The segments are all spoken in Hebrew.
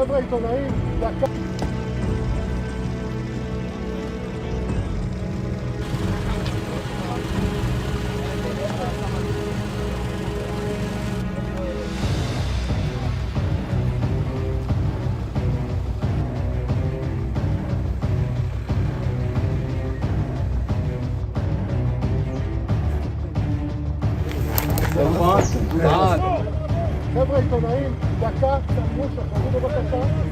חבר'ה עיתונאים, דקה. חבר'ה עיתונאים, דקה, תעמדו, שחררו בבקשה.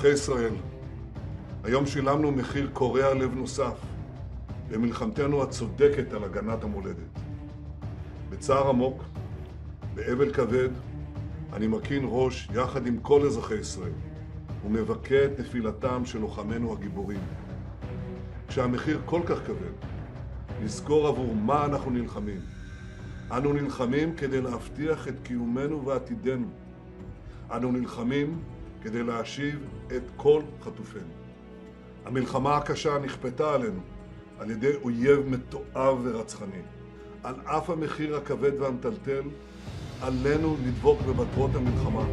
אזרחי ישראל, היום שילמנו מחיר קורע לב נוסף במלחמתנו הצודקת על הגנת המולדת. בצער עמוק, באבל כבד, אני מרכין ראש יחד עם כל אזרחי ישראל ומבכה את נפילתם של לוחמינו הגיבורים. כשהמחיר כל כך כבד, נזכור עבור מה אנחנו נלחמים. אנו נלחמים כדי להבטיח את קיומנו ועתידנו. אנו נלחמים כדי להשיב את כל חטופינו. המלחמה הקשה נכפתה עלינו על ידי אויב מתועב ורצחני. על אף המחיר הכבד והמטלטל, עלינו לדבוק במטרות המלחמה.